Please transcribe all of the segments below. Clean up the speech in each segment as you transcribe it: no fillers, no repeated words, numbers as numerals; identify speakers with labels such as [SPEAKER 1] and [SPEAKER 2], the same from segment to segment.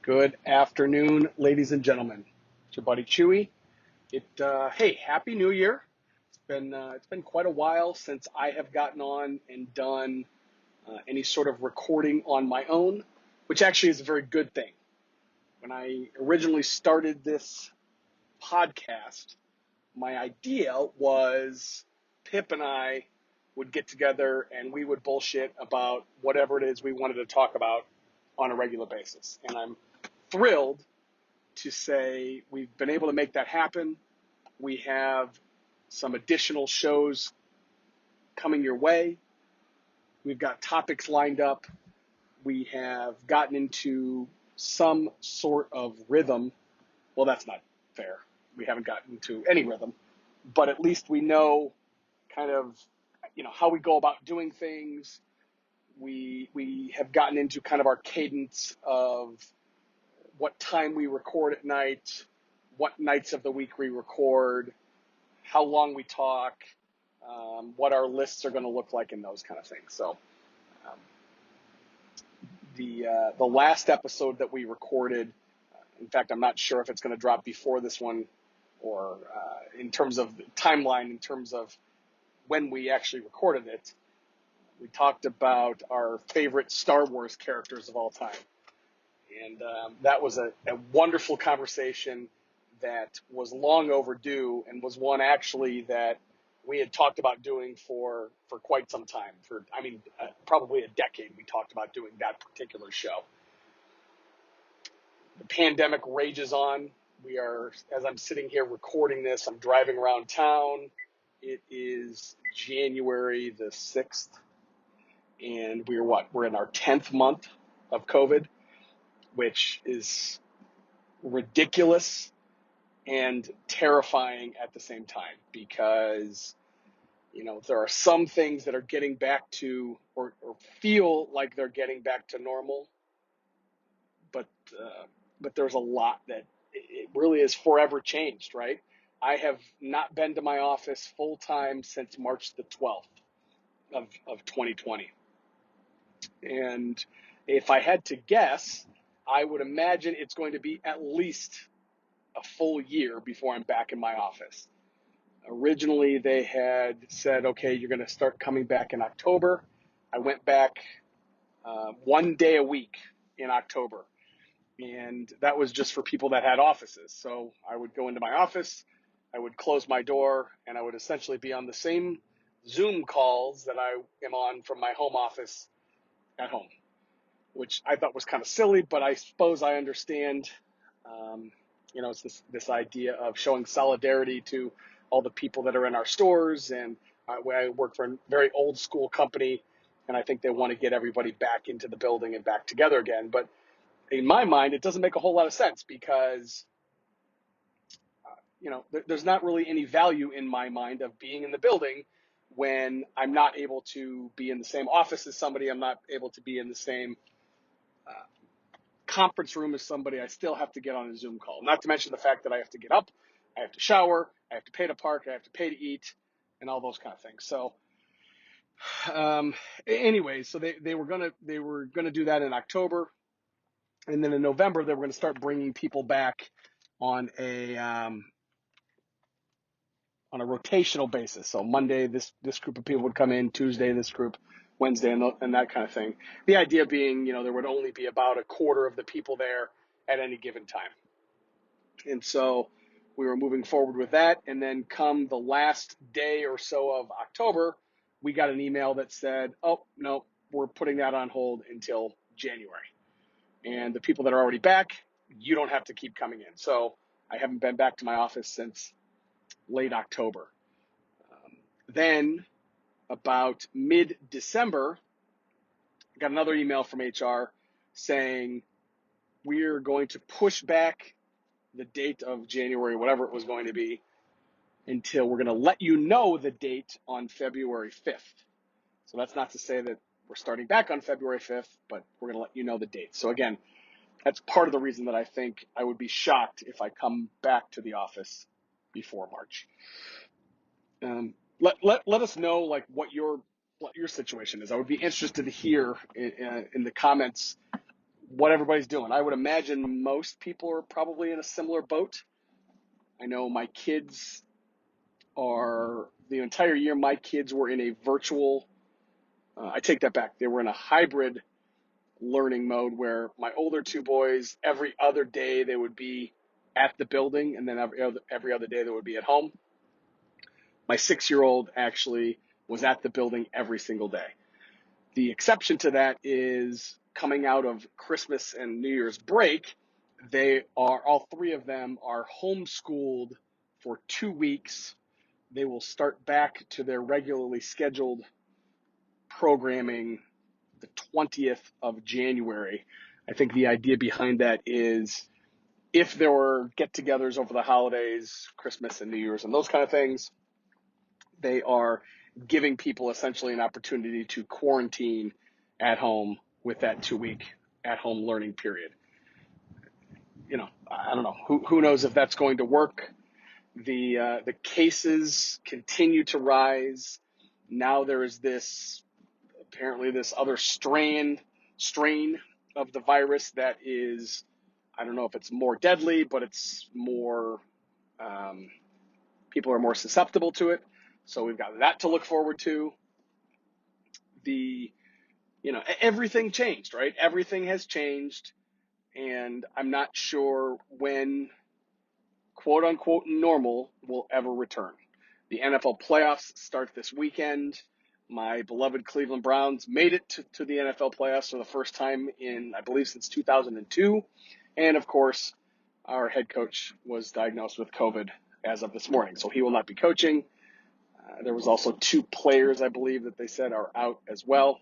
[SPEAKER 1] Good afternoon, ladies and gentlemen. It's your buddy Chewie. Hey, Happy New Year! It's been quite a while since I have gotten on and done any sort of recording on my own, which actually is a very good thing. When I originally started this podcast, my idea was Pip and I would get together and we would bullshit about whatever it is we wanted to talk about on a regular basis. And I'm thrilled to say we've been able to make that happen. We have some additional shows coming your way. We've got topics lined up. We have gotten into some sort of rhythm. Well, that's not fair. We haven't gotten into any rhythm, but at least we know kind of, how we go about doing things. We have gotten into kind of our cadence of what time we record at night, what nights of the week we record, how long we talk, what our lists are going to look like, and those kind of things. So the last episode that we recorded, in fact, I'm not sure if it's going to drop before this one or in terms of the timeline, in terms of when we actually recorded it. We talked about our favorite Star Wars characters of all time. And that was a wonderful conversation that was long overdue and was one actually that we had talked about doing for quite some time. Probably a decade we talked about doing that particular show. The pandemic rages on. As I'm sitting here recording this, I'm driving around town. It is January the 6th, and we're in our 10th month of COVID, which is ridiculous and terrifying at the same time because, there are some things that are getting back to or feel like they're getting back to normal, but there's a lot that it really is forever changed, right? I have not been to my office full time since March the 12th of 2020. And if I had to guess, I would imagine it's going to be at least a full year before I'm back in my office. Originally, they had said, okay, you're going to start coming back in October. I went back 1 day a week in October, and that was just for people that had offices. So I would go into my office, I would close my door, and I would essentially be on the same Zoom calls that I am on from my home office at home, which I thought was kind of silly, but I suppose I understand. It's this idea of showing solidarity to all the people that are in our stores. And I work for a very old school company, and I think they want to get everybody back into the building and back together again. But in my mind, it doesn't make a whole lot of sense because, there's not really any value in my mind of being in the building when I'm not able to be in the same office as somebody. I'm not able to be in the same conference room as somebody. I still have to get on a Zoom call. Not to mention the fact that I have to get up, I have to shower, I have to pay to park, I have to pay to eat, and all those kind of things. So, anyways, so they were gonna do that in October, and then in November they were gonna start bringing people back on a rotational basis. So Monday this group of people would come in, Tuesday this group, Wednesday, and that kind of thing. The idea being, there would only be about a quarter of the people there at any given time. And so we were moving forward with that. And then come the last day or so of October, we got an email that said, oh, no, we're putting that on hold until January. And the people that are already back, you don't have to keep coming in. So I haven't been back to my office since late October. Then about mid-December, I got another email from HR saying we're going to push back the date of January, whatever it was going to be, until we're going to let you know the date on February 5th. So that's not to say that we're starting back on February 5th, but we're going to let you know the date. So again, that's part of the reason that I think I would be shocked if I come back to the office before March. Let us know like what your situation is. I would be interested to hear in the comments what everybody's doing. I would imagine most people are probably in a similar boat. I know my kids the entire year, my kids were in a virtual, I take that back. They were in a hybrid learning mode where my older two boys, every other day they would be at the building, and then every other day they would be at home. My 6-year-old actually was at the building every single day. The exception to that is coming out of Christmas and New Year's break, all three of them are homeschooled for 2 weeks. They will start back to their regularly scheduled programming the 20th of January. I think the idea behind that is if there were get-togethers over the holidays, Christmas and New Year's and those kind of things, they are giving people essentially an opportunity to quarantine at home with that 2-week at-home learning period. I don't know. Who knows if that's going to work? The cases continue to rise. Now there is apparently this other strain of the virus that is, I don't know if it's more deadly, but it's more, people are more susceptible to it. So we've got that to look forward to. Everything changed, right? Everything has changed, and I'm not sure when quote unquote normal will ever return. The NFL playoffs start this weekend. My beloved Cleveland Browns made it to the NFL playoffs for the first time I believe, since 2002. And of course, our head coach was diagnosed with COVID as of this morning, so he will not be coaching. There was also 2 players, I believe, that they said are out as well.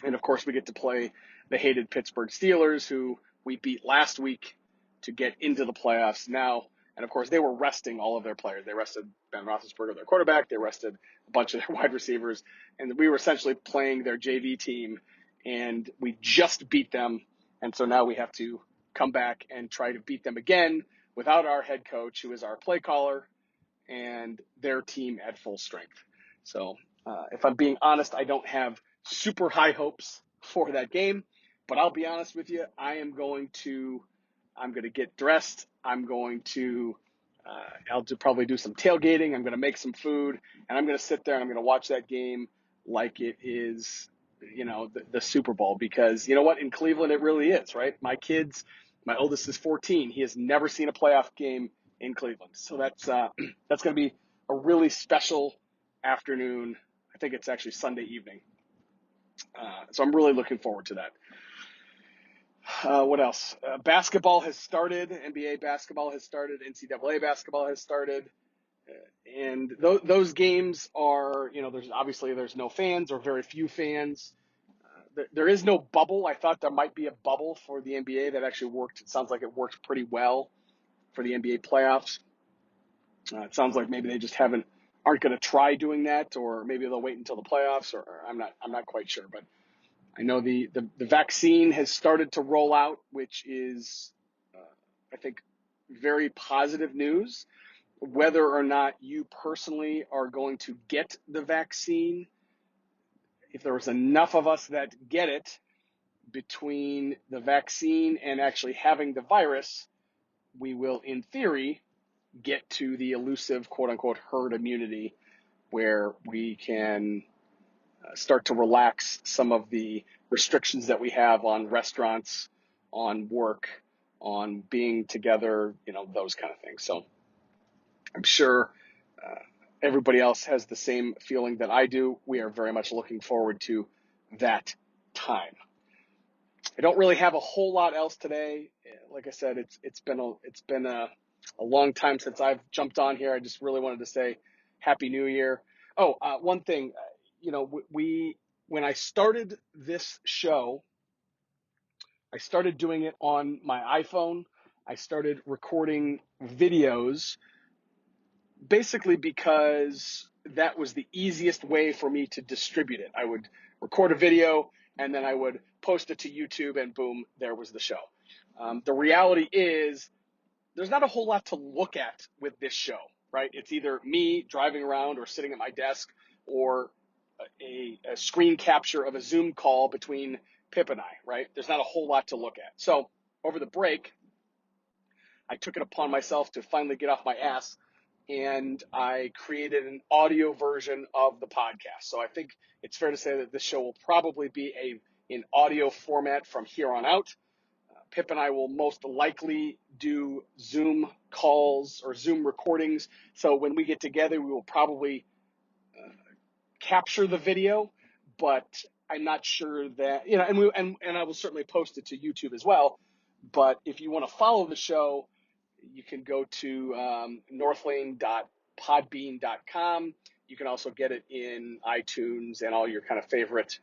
[SPEAKER 1] And of course, we get to play the hated Pittsburgh Steelers, who we beat last week to get into the playoffs now. And of course, they were resting all of their players. They rested Ben Roethlisberger, their quarterback. They rested a bunch of their wide receivers. And we were essentially playing their JV team, and we just beat them. And so now we have to come back and try to beat them again without our head coach, who is our play caller, and their team at full strength. So if I'm being honest, I don't have super high hopes for that game, but I'll be honest with you, I'm going to get dressed. I'll probably do some tailgating. I'm going to make some food, and I'm going to sit there and I'm going to watch that game like it is, the Super Bowl, because you know what? In Cleveland, it really is, right? My oldest is 14. He has never seen a playoff game in Cleveland. So that's going to be a really special afternoon. I think it's actually Sunday evening. So I'm really looking forward to that. What else? Basketball has started. NBA basketball has started. NCAA basketball has started. And those games are, there's no fans or very few fans. There is no bubble. I thought there might be a bubble for the NBA that actually worked. It sounds like it worked pretty well for the NBA playoffs. It sounds like maybe they just aren't going to try doing that, or maybe they'll wait until the playoffs, or I'm not quite sure. But I know the vaccine has started to roll out, which is, I think, very positive news. Whether or not you personally are going to get the vaccine, if there was enough of us that get it, between the vaccine and actually having the virus, we will, in theory, get to the elusive quote-unquote herd immunity, where we can start to relax some of the restrictions that we have on restaurants, on work, on being together, those kind of things. So I'm sure everybody else has the same feeling that I do. We are very much looking forward to that time. I don't really have a whole lot else today. Like I said, it's been a long time since I've jumped on here. I just really wanted to say Happy New Year. Oh, one thing, when I started this show, I started doing it on my iPhone. I started recording videos basically because that was the easiest way for me to distribute it. I would record a video and then I would post it to YouTube, and boom, there was the show. The reality is there's not a whole lot to look at with this show, right? It's either me driving around or sitting at my desk, or a screen capture of a Zoom call between Pip and I, right? There's not a whole lot to look at. So over the break, I took it upon myself to finally get off my ass, and I created an audio version of the podcast. So I think it's fair to say that this show will probably be in audio format from here on out. Pip and I will most likely do Zoom calls or Zoom recordings. So when we get together, we will probably capture the video, but I'm not sure that, and I will certainly post it to YouTube as well. But if you want to follow the show, you can go to northlane.podbean.com. You can also get it in iTunes and all your kind of favorite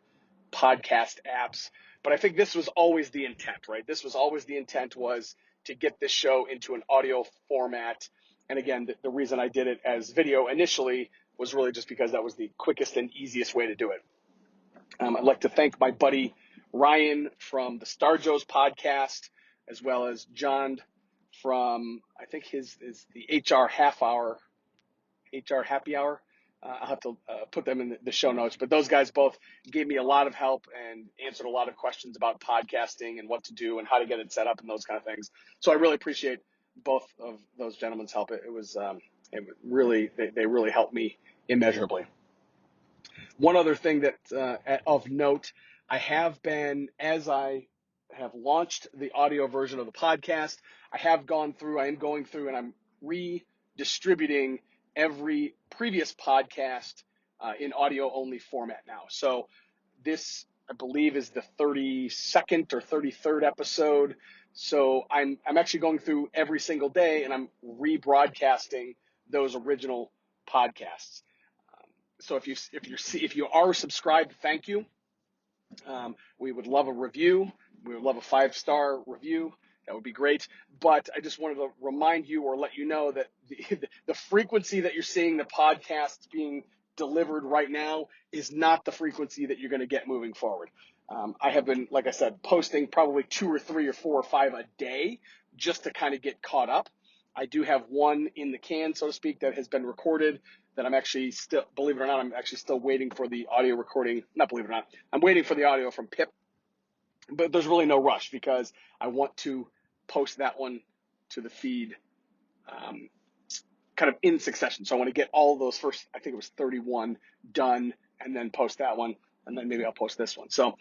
[SPEAKER 1] podcast apps. But I think this was always the intent, right? This was always the intent, was to get this show into an audio format. And again, the reason I did it as video initially was really just because that was the quickest and easiest way to do it. I'd like to thank my buddy Ryan from the Star Joe's podcast, as well as John from, I think his is the HR Happy Hour. I'll have to put them in the show notes. But those guys both gave me a lot of help and answered a lot of questions about podcasting and what to do and how to get it set up and those kind of things. So I really appreciate both of those gentlemen's help. It really helped me immeasurably. One other thing that of note, I have been, as I have launched the audio version of the podcast, I am going through and I'm redistributing every previous podcast in audio only format now. So this, I believe, is the 32nd or 33rd episode. So I'm actually going through every single day and I'm rebroadcasting those original podcasts. So if you are subscribed, thank you. We would love a review. We would love a 5-star review. That would be great. But I just wanted to remind you or let you know that the frequency that you're seeing the podcasts being delivered right now is not the frequency that you're going to get moving forward. I have been, like I said, posting probably 2 or 3 or 4 or 5 a day just to kind of get caught up. I do have one in the can, so to speak, that has been recorded that I'm actually still, believe it or not, I'm actually still waiting for the audio recording. Not believe it or not, I'm waiting for the audio from Pip. But there's really no rush because I want to post that one to the feed kind of in succession. So I want to get all those first, I think it was 31 done, and then post that one, and then maybe I'll post this one. So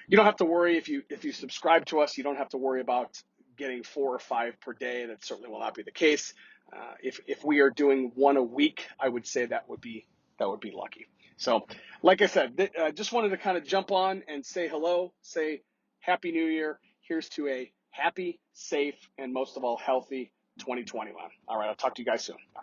[SPEAKER 1] you don't have to worry if you subscribe to us. You don't have to worry about getting 4 or 5 per day. That certainly will not be the case. If we are doing one a week, I would say that would be lucky. So, like I said, just wanted to kind of jump on and say hello, say Happy New Year. Here's to a happy, safe, and most of all, healthy 2021. All right, I'll talk to you guys soon. Bye.